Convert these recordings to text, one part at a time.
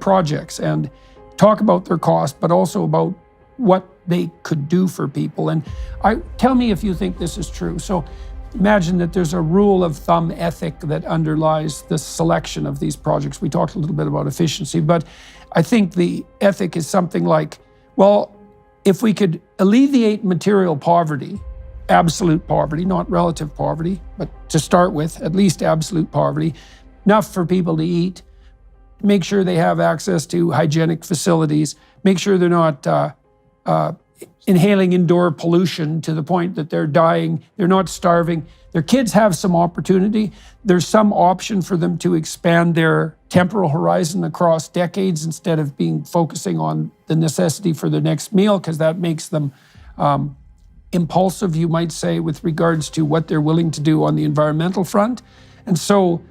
projects and talk about their cost, but also about what they could do for people. And tell me if you think this is true. So imagine that there's a rule of thumb ethic that underlies the selection of these projects. We talked a little bit about efficiency, but I think the ethic is something like, well, if we could alleviate material poverty, absolute poverty, not relative poverty, but to start with, at least absolute poverty, enough for people to eat, make sure they have access to hygienic facilities, make sure they're not inhaling indoor pollution to the point that they're dying, they're not starving. Their kids have some opportunity. There's some option for them to expand their temporal horizon across decades instead of focusing on the necessity for their next meal, because that makes them impulsive, you might say, with regards to what they're willing to do on the environmental front. And so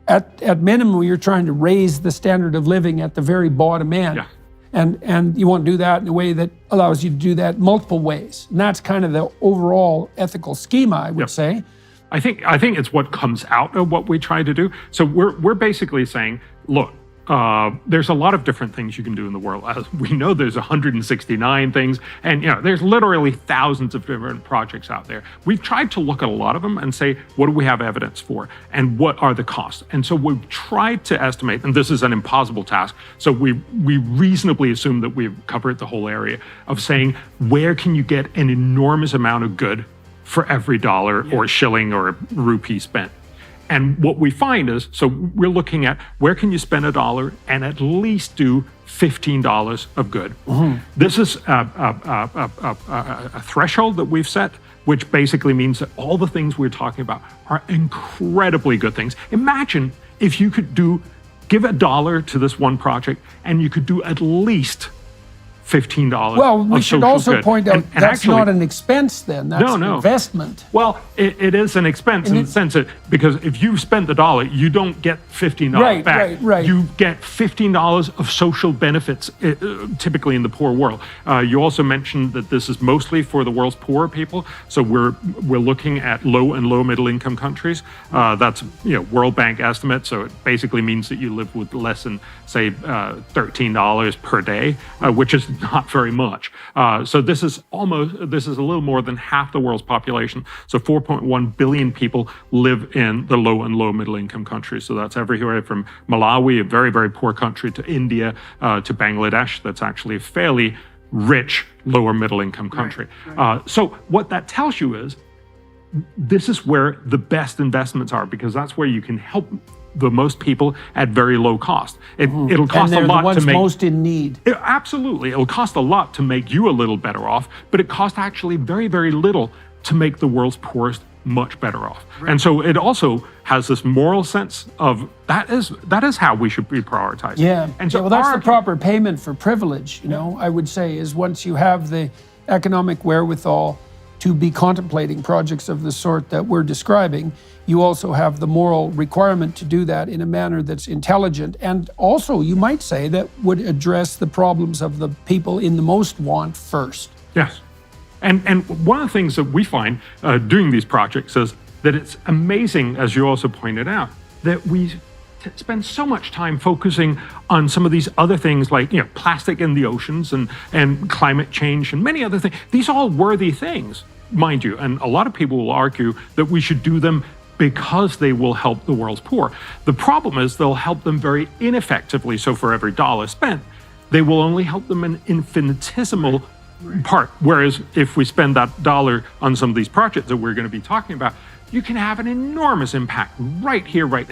at minimum, you're trying to raise the standard of living at the very bottom end. Yeah. And you want to do that in a way that allows you to do that multiple ways. And that's kind of the overall ethical schema, I would say. I think it's what comes out of what we try to do. So we're basically saying, look, there's a lot of different things you can do in the world. As we know, there's 169 things, and there's literally thousands of different projects out there. We've tried to look at a lot of them and say, what do we have evidence for, and what are the costs? And so we've tried to estimate, and this is an impossible task. So we reasonably assume that we've covered the whole area of saying, where can you get an enormous amount of good for every dollar or shilling or rupee spent? And what we find is, so we're looking at where can you spend $1 and at least do $15 of good. Mm-hmm. This is a threshold that we've set, which basically means that all the things we're talking about are incredibly good things. Imagine if you could give $1 to this one project and you could do at least $15. Well, we should also good. point out and that's actually, not an expense then, that's an investment. Well, it is an expense in the sense that, because if you spent $1, you don't get $15 back. Right. You get $15 of social benefits, typically in the poor world. You also mentioned that this is mostly for the world's poorer people. So we're looking at low and low middle income countries. That's World Bank estimate. So it basically means that you live with less than, say, $13 per day, which is not very much. So this is a little more than half the world's population. So 4.1 billion people live in the low and low middle income countries. So that's everywhere from Malawi, a very, very poor country, to India, to Bangladesh. That's actually a fairly rich lower middle income country. Right. So what that tells you is this is where the best investments are, because that's where you can help the most people at very low cost. It'll cost a lot to make most in need. Absolutely, it'll cost a lot to make you a little better off, but it costs actually very, very little to make the world's poorest much better off. Right. And so it also has this moral sense of that is how we should be prioritizing. Yeah. And so well, that's the proper payment for privilege. I would say, is once you have the economic wherewithal to be contemplating projects of the sort that we're describing, you also have the moral requirement to do that in a manner that's intelligent, and also, you might say, that would address the problems of the people in the most want first. Yes. And one of the things that we find doing these projects is that it's amazing, as you also pointed out, that we spend so much time focusing on some of these other things like plastic in the oceans and climate change and many other things. These are all worthy things, mind you, and a lot of people will argue that we should do them because they will help the world's poor. The problem is they'll help them very ineffectively. So for every dollar spent, they will only help them an infinitesimal part. Whereas if we spend that dollar on some of these projects that we're going to be talking about, you can have an enormous impact right here, right now.